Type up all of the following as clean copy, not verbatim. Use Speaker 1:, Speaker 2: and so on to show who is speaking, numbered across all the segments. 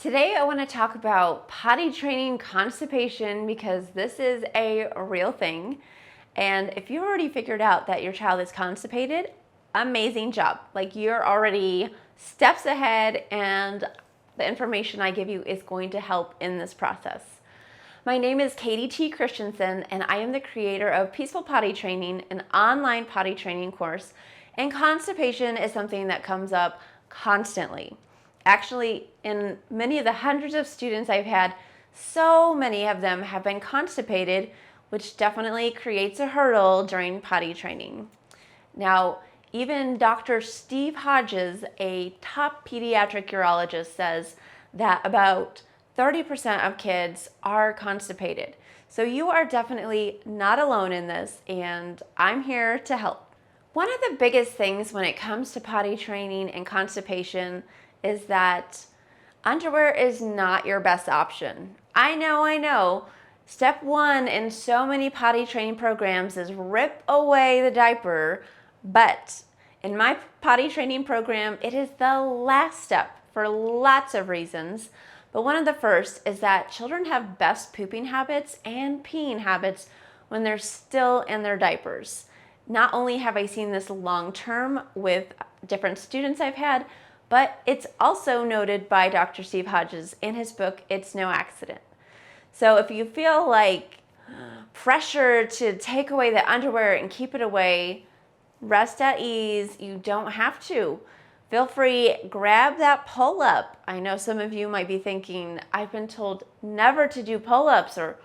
Speaker 1: Today I want to talk about potty training constipation because this is a real thing. And if you already figured out that your child is constipated, amazing job. Like, you're already steps ahead, and the information I give you is going to help in this process. My name is Katie T. Christensen, and I am the creator of Peaceful Potty Training, an online potty training course. And constipation is something that comes up constantly. Actually, in many of the hundreds of students I've had, so many of them have been constipated, which definitely creates a hurdle during potty training. Now, even Dr. Steve Hodges, a top pediatric urologist, says that about 30% of kids are constipated. So you are definitely not alone in this, and I'm here to help. One of the biggest things when it comes to potty training and constipation is that underwear is not your best option. I know. Step one in so many potty training programs is rip away the diaper, but in my potty training program, it is the last step for lots of reasons. But one of the first is that children have best pooping habits and peeing habits when they're still in their diapers. Not only have I seen this long term with different students I've had, but it's also noted by Dr. Steve Hodges in his book, It's No Accident. So if you feel like pressure to take away the underwear and keep it away, rest at ease. You don't have to. Feel free, grab that pull-up. I know some of you might be thinking, I've been told never to do pull-ups or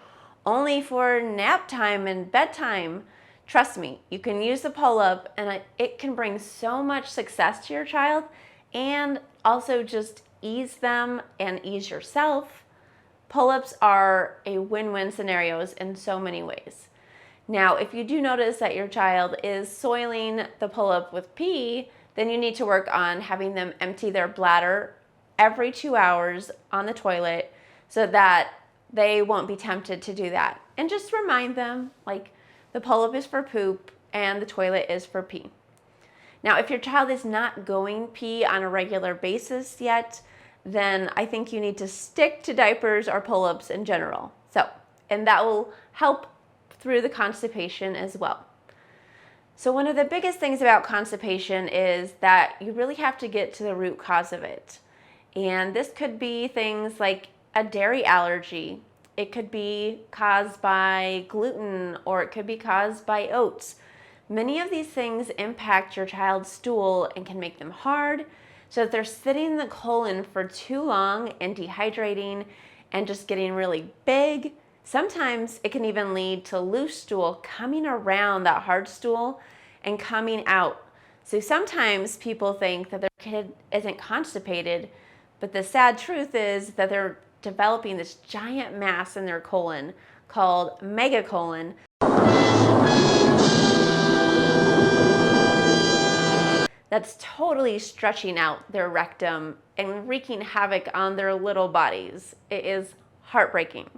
Speaker 1: only for nap time and bedtime. Trust me, you can use the pull-up, and it can bring so much success to your child and also just ease them and ease yourself. Pull-ups are a win-win scenarios in so many ways. Now, if you do notice that your child is soiling the pull-up with pee, then you need to work on having them empty their bladder every 2 hours on the toilet so that they won't be tempted to do that. And just remind them, like, the pull-up is for poop and the toilet is for pee. Now, if your child is not going pee on a regular basis yet, then I think you need to stick to diapers or pull-ups in general. And that will help through the constipation as well. So one of the biggest things about constipation is that you really have to get to the root cause of it. And this could be things like a dairy allergy. It could be caused by gluten, or it could be caused by oats. Many of these things impact your child's stool and can make them hard, so that they're sitting in the colon for too long and dehydrating and just getting really big. Sometimes it can even lead to loose stool coming around that hard stool and coming out. So sometimes people think that their kid isn't constipated, but the sad truth is that they're developing this giant mass in their colon called megacolon. That's totally stretching out their rectum and wreaking havoc on their little bodies. It is heartbreaking.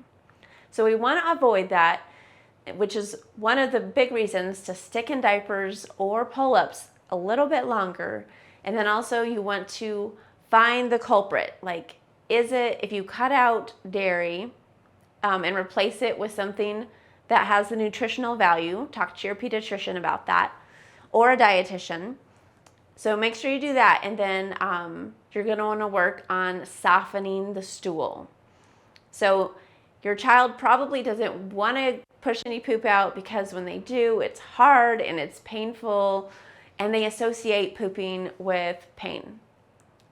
Speaker 1: So we want to avoid that, which is one of the big reasons to stick in diapers or pull-ups a little bit longer. And then also you want to find the culprit. Like, if you cut out dairy and replace it with something that has the nutritional value, talk to your pediatrician about that, or a dietitian. So make sure you do that, and then you're going to want to work on softening the stool. So your child probably doesn't want to push any poop out because when they do, it's hard and it's painful, and they associate pooping with pain.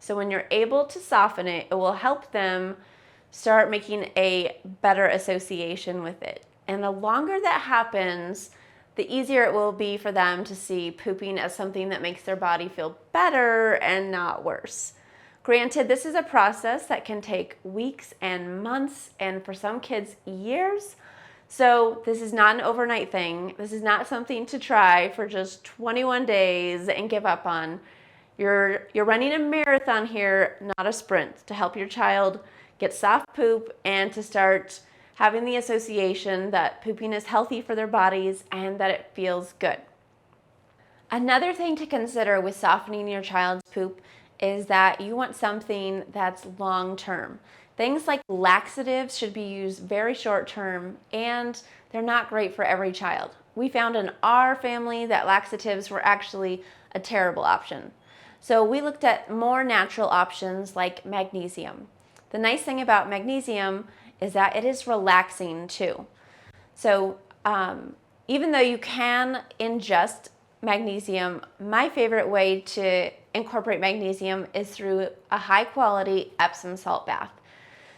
Speaker 1: So when you're able to soften it, it will help them start making a better association with it. And the longer that happens, the easier it will be for them to see pooping as something that makes their body feel better and not worse. Granted, this is a process that can take weeks and months, and for some kids, years. So this is not an overnight thing. This is not something to try for just 21 days and give up on. You're running a marathon here, not a sprint, to help your child get soft poop and to start having the association that pooping is healthy for their bodies and that it feels good. Another thing to consider with softening your child's poop is that you want something that's long-term. Things like laxatives should be used very short-term, and they're not great for every child. We found in our family that laxatives were actually a terrible option. So we looked at more natural options like magnesium. The nice thing about magnesium is that it is relaxing too. So even though you can ingest magnesium, my favorite way to incorporate magnesium is through a high quality Epsom salt bath.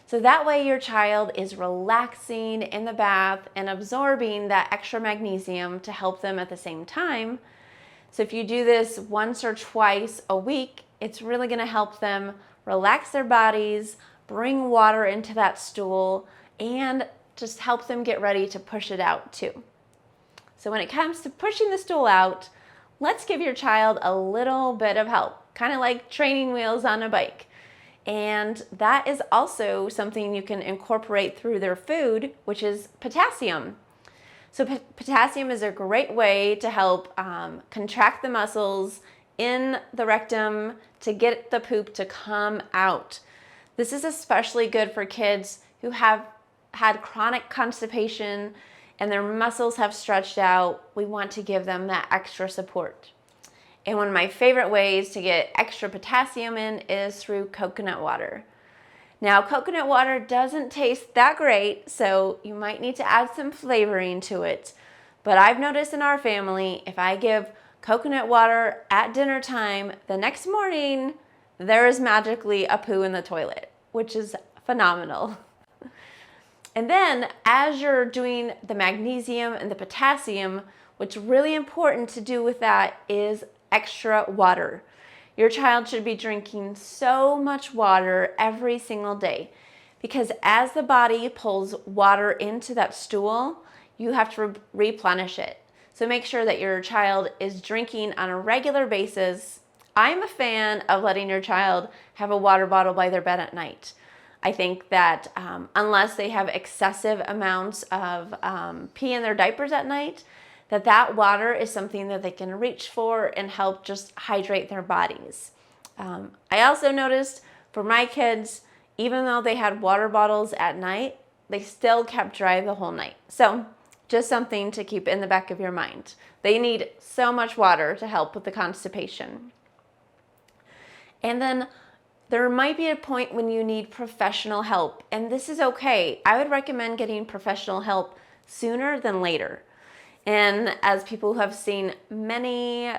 Speaker 1: So that way your child is relaxing in the bath and absorbing that extra magnesium to help them at the same time. So if you do this once or twice a week, it's really going to help them relax their bodies, bring water into that stool, and just help them get ready to push it out too. So when it comes to pushing the stool out, let's give your child a little bit of help, kind of like training wheels on a bike. And that is also something you can incorporate through their food, which is potassium. So potassium is a great way to help contract the muscles in the rectum to get the poop to come out. This is especially good for kids who have had chronic constipation and their muscles have stretched out. We want to give them that extra support. And one of my favorite ways to get extra potassium in is through coconut water. Now, coconut water doesn't taste that great, so you might need to add some flavoring to it. But I've noticed in our family, if I give coconut water at dinner time, the next morning, there is magically a poo in the toilet, which is phenomenal. And then as you're doing the magnesium and the potassium, what's really important to do with that is extra water. Your child should be drinking so much water every single day because as the body pulls water into that stool, you have to replenish it. So make sure that your child is drinking on a regular basis. I'm a fan of letting your child have a water bottle by their bed at night. I think that unless they have excessive amounts of pee in their diapers at night, that water is something that they can reach for and help just hydrate their bodies. I also noticed for my kids, even though they had water bottles at night, they still kept dry the whole night. So just something to keep in the back of your mind. They need so much water to help with the constipation. And then there might be a point when you need professional help, and this is okay. I would recommend getting professional help sooner than later. And as people who have seen many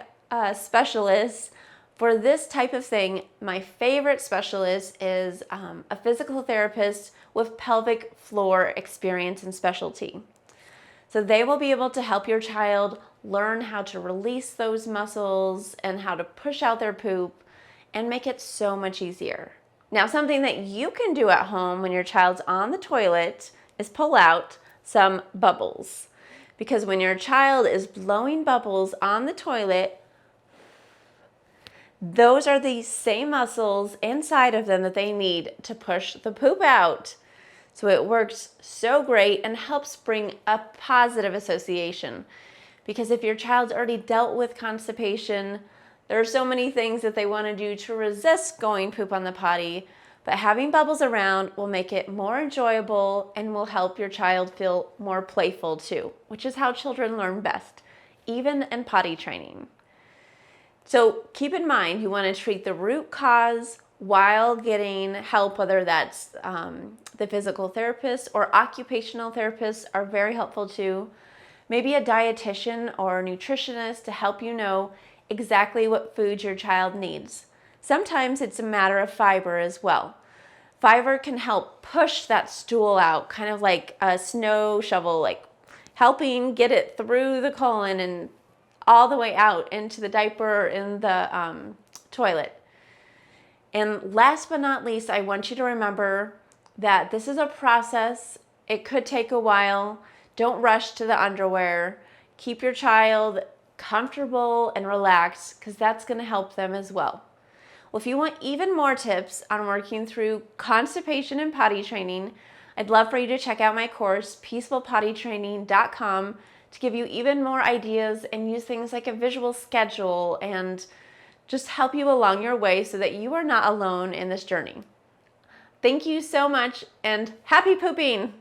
Speaker 1: specialists for this type of thing, my favorite specialist is a physical therapist with pelvic floor experience and specialty. So they will be able to help your child learn how to release those muscles and how to push out their poop and make it so much easier. Now, something that you can do at home when your child's on the toilet is pull out some bubbles. Because when your child is blowing bubbles on the toilet, those are the same muscles inside of them that they need to push the poop out. So it works so great and helps bring a positive association. Because if your child's already dealt with constipation, there are so many things that they want to do to resist going poop on the potty, but having bubbles around will make it more enjoyable and will help your child feel more playful too, which is how children learn best, even in potty training. So keep in mind, you want to treat the root cause while getting help, whether that's the physical therapist or occupational therapists are very helpful too. Maybe a dietitian or a nutritionist to help you know exactly what food your child needs. Sometimes it's a matter of fiber as well. Fiber can help push that stool out, kind of like a snow shovel, like helping get it through the colon and all the way out into the diaper or in the toilet. And last but not least, I want you to remember that this is a process. It could take a while. Don't rush to the underwear. Keep your child comfortable and relaxed because that's going to help them as well. Well, if you want even more tips on working through constipation and potty training, I'd love for you to check out my course, peacefulpottytraining.com, to give you even more ideas and use things like a visual schedule and just help you along your way so that you are not alone in this journey. Thank you so much and happy pooping!